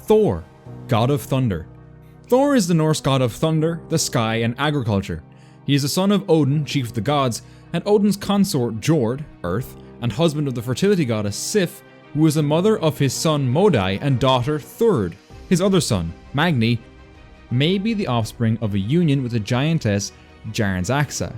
Thor, god of thunder. Thor is the Norse god of thunder, the sky, and agriculture. He is the son of Odin, chief of the gods, and Odin's consort Jord, earth, and husband of the fertility goddess Sif, who was the mother of his son Modai and daughter Thord. His other son, Magni, may be the offspring of a union with the giantess Jarnsaxa.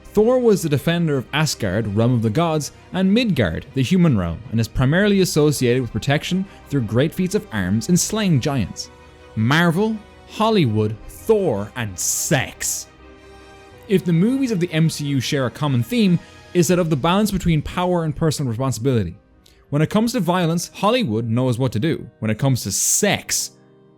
Thor was the defender of Asgard, realm of the gods, and Midgard, the human realm, and is primarily associated with protection through great feats of arms and slaying giants. Marvel, Hollywood, Thor, and sex. If the movies of the MCU share a common theme, it's that of the balance between power and personal responsibility. When it comes to violence, Hollywood knows what to do. When it comes to sex,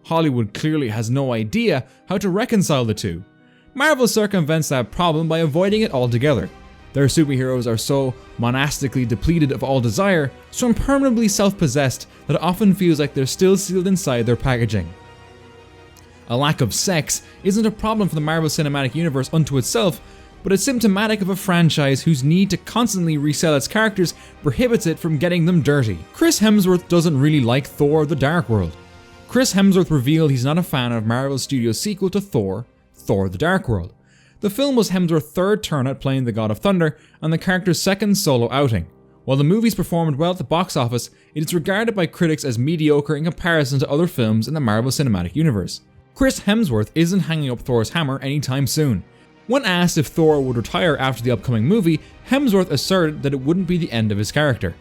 Hollywood clearly has no idea how to reconcile the two. Marvel circumvents that problem by avoiding it altogether. Their superheroes are so monastically depleted of all desire, so impermanently self-possessed that it often feels like they're still sealed inside their packaging. A lack of sex isn't a problem for the Marvel Cinematic Universe unto itself, but it's symptomatic of a franchise whose need to constantly resell its characters prohibits it from getting them dirty. Chris Hemsworth doesn't really like Thor: The Dark World. Chris Hemsworth revealed he's not a fan of Marvel Studios' sequel to Thor: The Dark World. The film was Hemsworth's third turn at playing the God of Thunder and the character's second solo outing. While the movies performed well at the box office, it is regarded by critics as mediocre in comparison to other films in the Marvel Cinematic Universe. Chris Hemsworth isn't hanging up Thor's hammer anytime soon. When asked if Thor would retire after the upcoming movie, Hemsworth asserted that it wouldn't be the end of his character.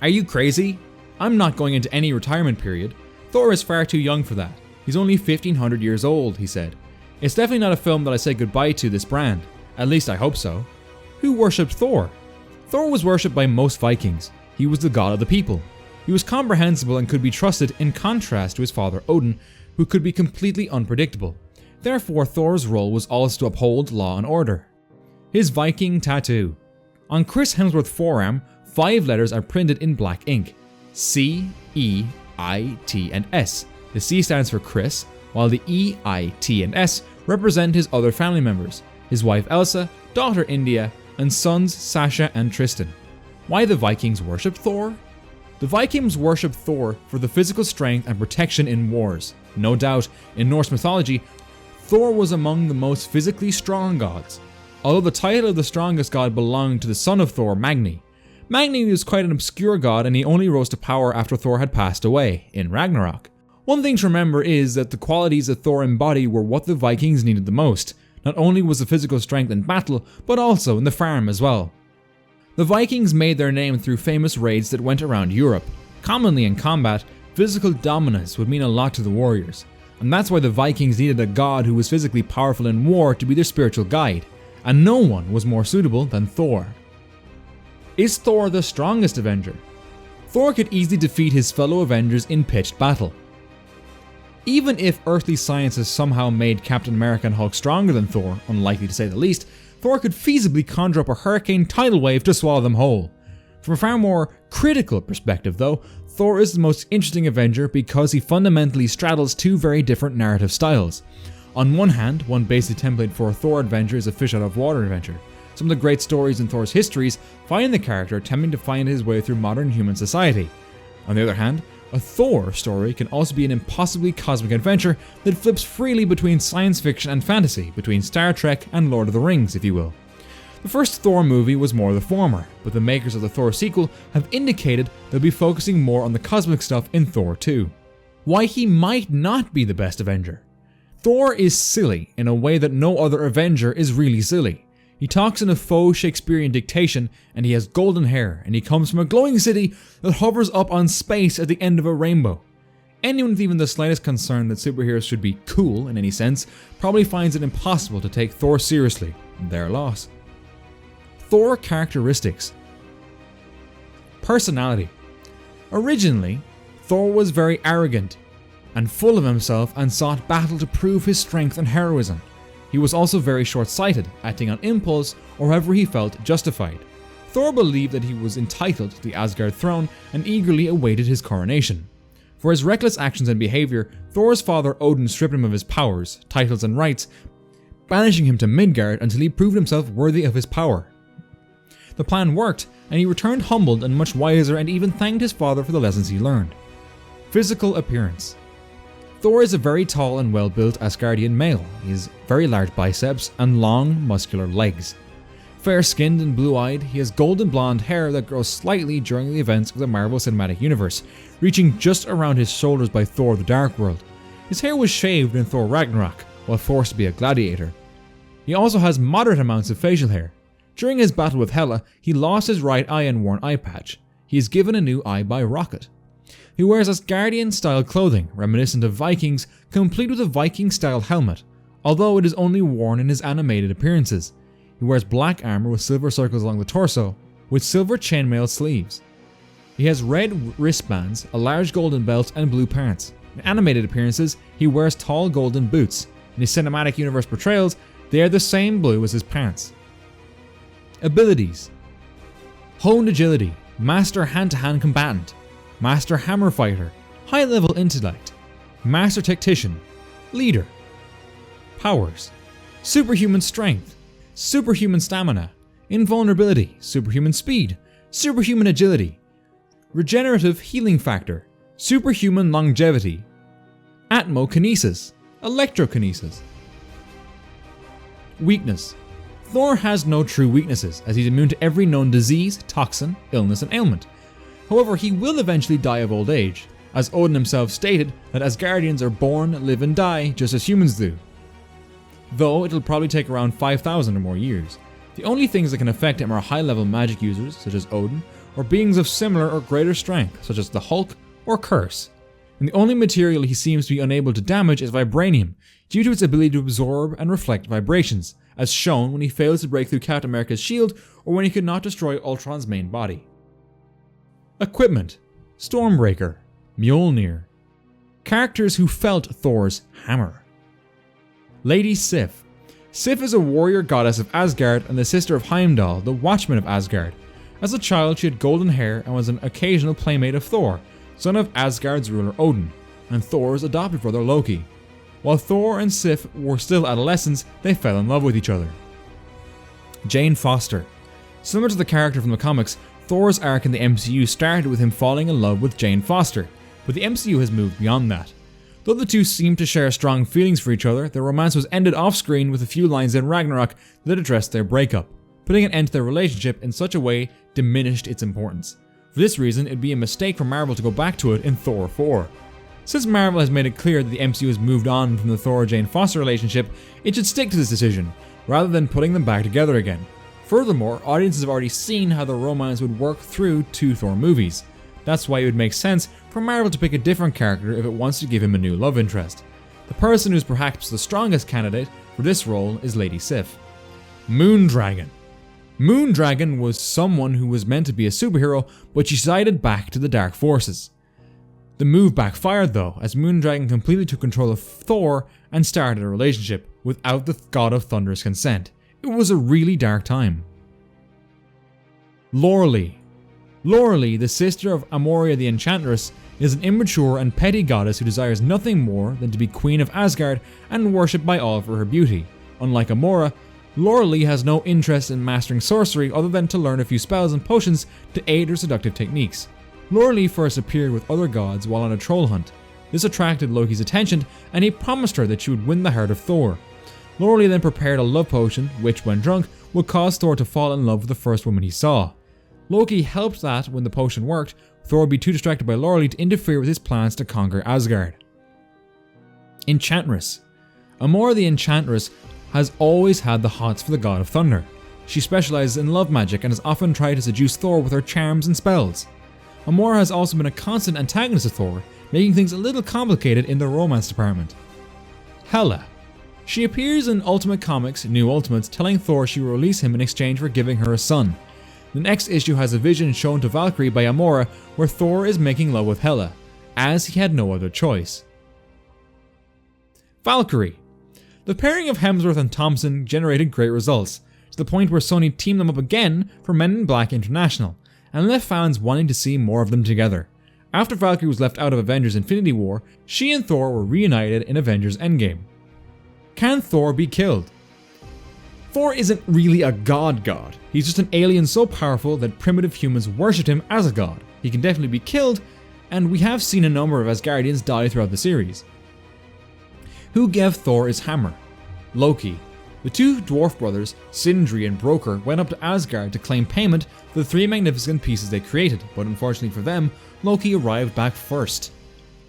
"Are you crazy? I'm not going into any retirement period. Thor is far too young for that. He's only 1,500 years old," he said. "It's definitely not a film that I say goodbye to this brand. At least I hope so." Who worshipped Thor? Thor was worshipped by most Vikings. He was the god of the people. He was comprehensible and could be trusted, in contrast to his father Odin, who could be completely unpredictable. Therefore, Thor's role was also to uphold law and order. His Viking tattoo. On Chris Hemsworth's forearm, 5 letters are printed in black ink: C, E, I, T, and S. The C stands for Chris, while the E, I, T, and S represent his other family members: his wife Elsa, daughter India, and sons Sasha and Tristan. Why the Vikings worshipped Thor? The Vikings worshipped Thor for the physical strength and protection in wars. No doubt, in Norse mythology, Thor was among the most physically strong gods. Although the title of the strongest god belonged to the son of Thor, Magni. Magni was quite an obscure god, and he only rose to power after Thor had passed away, in Ragnarok. One thing to remember is that the qualities that Thor embodied were what the Vikings needed the most. Not only was the physical strength in battle, but also in the farm as well. The Vikings made their name through famous raids that went around Europe. Commonly in combat, physical dominance would mean a lot to the warriors, and that's why the Vikings needed a god who was physically powerful in war to be their spiritual guide, and no one was more suitable than Thor. Is Thor the strongest Avenger? Thor could easily defeat his fellow Avengers in pitched battle. Even if earthly science has somehow made Captain America and Hulk stronger than Thor, unlikely to say the least, Thor could feasibly conjure up a hurricane tidal wave to swallow them whole. From a far more critical perspective though, Thor is the most interesting Avenger because he fundamentally straddles 2 very different narrative styles. On one hand, one basic template for a Thor adventure is a fish out of water adventure. Some of the great stories in Thor's histories find the character attempting to find his way through modern human society. On the other hand, a Thor story can also be an impossibly cosmic adventure that flips freely between science fiction and fantasy, between Star Trek and Lord of the Rings, if you will. The first Thor movie was more the former, but the makers of the Thor sequel have indicated they'll be focusing more on the cosmic stuff in Thor 2. Why he might not be the best Avenger. Thor is silly in a way that no other Avenger is really silly. He talks in a faux Shakespearean dictation, and he has golden hair, and he comes from a glowing city that hovers up on space at the end of a rainbow. Anyone with even the slightest concern that superheroes should be cool in any sense probably finds it impossible to take Thor seriously. Their loss. Thor characteristics. Personality. Originally, Thor was very arrogant and full of himself and sought battle to prove his strength and heroism. He was also very short-sighted, acting on impulse or however he felt justified. Thor believed that he was entitled to the Asgard throne and eagerly awaited his coronation. For his reckless actions and behavior, Thor's father Odin stripped him of his powers, titles and rights, banishing him to Midgard until he proved himself worthy of his power. The plan worked, and he returned humbled and much wiser and even thanked his father for the lessons he learned. Physical appearance. Thor is a very tall and well-built Asgardian male. He has very large biceps and long, muscular legs. Fair-skinned and blue-eyed, he has golden blonde hair that grows slightly during the events of the Marvel Cinematic Universe, reaching just around his shoulders by Thor: The Dark World. His hair was shaved in Thor: Ragnarok, while forced to be a gladiator. He also has moderate amounts of facial hair. During his battle with Hela, he lost his right eye and wore an eye patch. He is given a new eye by Rocket. He wears Asgardian-style clothing, reminiscent of Vikings, complete with a Viking-style helmet, although it is only worn in his animated appearances. He wears black armor with silver circles along the torso, with silver chainmail sleeves. He has red wristbands, a large golden belt, and blue pants. In animated appearances, he wears tall golden boots. In his cinematic universe portrayals, they are the same blue as his pants. Abilities: honed agility, master hand-to-hand combatant, master hammer fighter, high-level intellect, master tactician, leader. Powers: superhuman strength, superhuman stamina, invulnerability, superhuman speed, superhuman agility, regenerative healing factor, superhuman longevity, atmokinesis, electrokinesis. Weakness: Thor has no true weaknesses, as he's immune to every known disease, toxin, illness, and ailment. However, he will eventually die of old age, as Odin himself stated that Asgardians are born, live, and die just as humans do. Though it'll probably take around 5,000 or more years. The only things that can affect him are high-level magic users, such as Odin, or beings of similar or greater strength, such as the Hulk or Curse. And the only material he seems to be unable to damage is vibranium, due to its ability to absorb and reflect vibrations, as shown when he fails to break through Captain America's shield or when he could not destroy Ultron's main body. Equipment: Stormbreaker, Mjolnir. Characters who felt Thor's hammer. Lady Sif. Sif is a warrior goddess of Asgard and the sister of Heimdall, the Watchman of Asgard. As a child, she had golden hair and was an occasional playmate of Thor, son of Asgard's ruler Odin, and Thor's adopted brother Loki. While Thor and Sif were still adolescents, they fell in love with each other. Jane Foster. Similar to the character from the comics, Thor's arc in the MCU started with him falling in love with Jane Foster, but the MCU has moved beyond that. Though the two seemed to share strong feelings for each other, their romance was ended off-screen with a few lines in Ragnarok that addressed their breakup. Putting an end to their relationship in such a way diminished its importance. For this reason, it'd be a mistake for Marvel to go back to it in Thor 4. Since Marvel has made it clear that the MCU has moved on from the Thor-Jane Foster relationship, it should stick to this decision, rather than putting them back together again. Furthermore, audiences have already seen how the romance would work through 2 Thor movies. That's why it would make sense for Marvel to pick a different character if it wants to give him a new love interest. The person who's perhaps the strongest candidate for this role is Lady Sif. Moondragon. Moondragon was someone who was meant to be a superhero, but she sided back to the Dark Forces. The move backfired though, as Moondragon completely took control of Thor and started a relationship without the God of Thunder's consent. It was a really dark time. Lorelei. Lorelei, the sister of Amoria the Enchantress, is an immature and petty goddess who desires nothing more than to be queen of Asgard and worshipped by all for her beauty. Unlike Amora, Lorelei has no interest in mastering sorcery other than to learn a few spells and potions to aid her seductive techniques. Lorelei first appeared with other gods while on a troll hunt. This attracted Loki's attention and he promised her that she would win the heart of Thor. Lorelei then prepared a love potion, which when drunk, would cause Thor to fall in love with the first woman he saw. Loki helped that when the potion worked, Thor would be too distracted by Lorelei to interfere with his plans to conquer Asgard. Enchantress. Amora the Enchantress has always had the hots for the God of Thunder. She specializes in love magic and has often tried to seduce Thor with her charms and spells. Amora has also been a constant antagonist of Thor, making things a little complicated in the romance department. Hela. She appears in Ultimate Comics' New Ultimates, telling Thor she will release him in exchange for giving her a son. The next issue has a vision shown to Valkyrie by Amora where Thor is making love with Hela, as he had no other choice. Valkyrie. The pairing of Hemsworth and Thompson generated great results, to the point where Sony teamed them up again for Men in Black International, and left fans wanting to see more of them together. After Valkyrie was left out of Avengers Infinity War, she and Thor were reunited in Avengers Endgame. Can Thor be killed? Thor isn't really a god. He's just an alien so powerful that primitive humans worshipped him as a god. He can definitely be killed, and we have seen a number of Asgardians die throughout the series. Who gave Thor his hammer? Loki. The two dwarf brothers, Sindri and Broker, went up to Asgard to claim payment for the three magnificent pieces they created, but unfortunately for them, Loki arrived back first.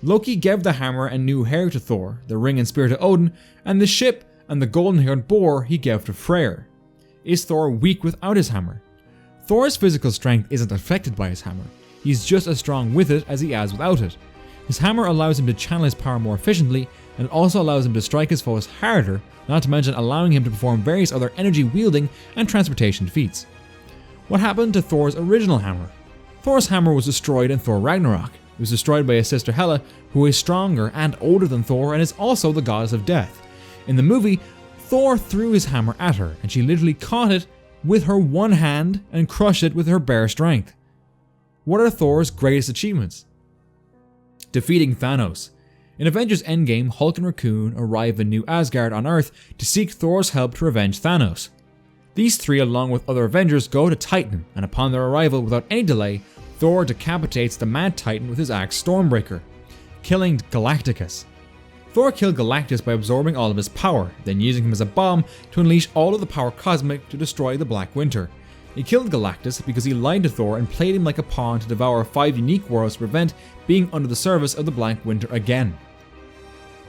Loki gave the hammer and new hair to Thor, the ring and spear to Odin, and the ship and the golden-haired boar he gave to Freyr. Is Thor weak without his hammer? Thor's physical strength isn't affected by his hammer. He's just as strong with it as he is without it. His hammer allows him to channel his power more efficiently, and it also allows him to strike his foes harder, not to mention allowing him to perform various other energy wielding and transportation feats. What happened to Thor's original hammer? Thor's hammer was destroyed in Thor Ragnarok. It was destroyed by his sister Hela, who is stronger and older than Thor and is also the goddess of death. In the movie, Thor threw his hammer at her, and she literally caught it with her one hand and crushed it with her bare strength. What are Thor's greatest achievements? Defeating Thanos. In Avengers Endgame, Hulk and Raccoon arrive in New Asgard on Earth to seek Thor's help to revenge Thanos. These three, along with other Avengers, go to Titan, and upon their arrival, without any delay, Thor decapitates the Mad Titan with his axe Stormbreaker, killing Galactus. Thor killed Galactus by absorbing all of his power, then using him as a bomb to unleash all of the power cosmic to destroy the Black Winter. He killed Galactus because he lied to Thor and played him like a pawn to devour 5 unique worlds to prevent being under the service of the Black Winter again.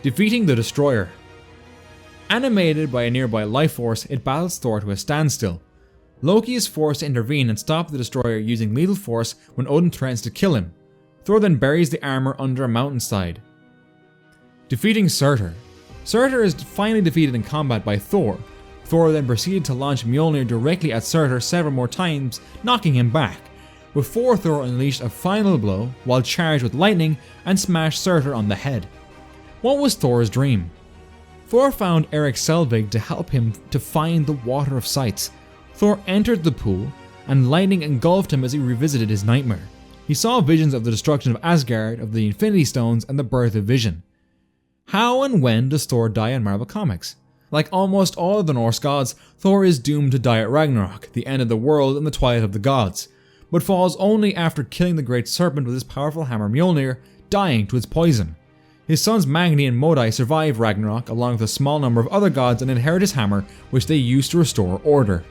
Defeating the Destroyer. Animated by a nearby life force, it battles Thor to a standstill. Loki is forced to intervene and stop the Destroyer using lethal force when Odin threatens to kill him. Thor then buries the armor under a mountainside. Defeating Surtur. Surtur is finally defeated in combat by Thor. Thor then proceeded to launch Mjolnir directly at Surtur several more times, knocking him back. Before Thor unleashed a final blow while charged with lightning and smashed Surtur on the head. What was Thor's dream? Thor found Erik Selvig to help him to find the Water of Sights. Thor entered the pool, and lightning engulfed him as he revisited his nightmare. He saw visions of the destruction of Asgard, of the Infinity Stones, and the birth of Vision. How and when does Thor die in Marvel Comics? Like almost all of the Norse gods, Thor is doomed to die at Ragnarok, the end of the world and the twilight of the gods, but falls only after killing the great serpent with his powerful hammer Mjolnir, dying to its poison. His sons Magni and Modai survive Ragnarok along with a small number of other gods and inherit his hammer, which they use to restore order.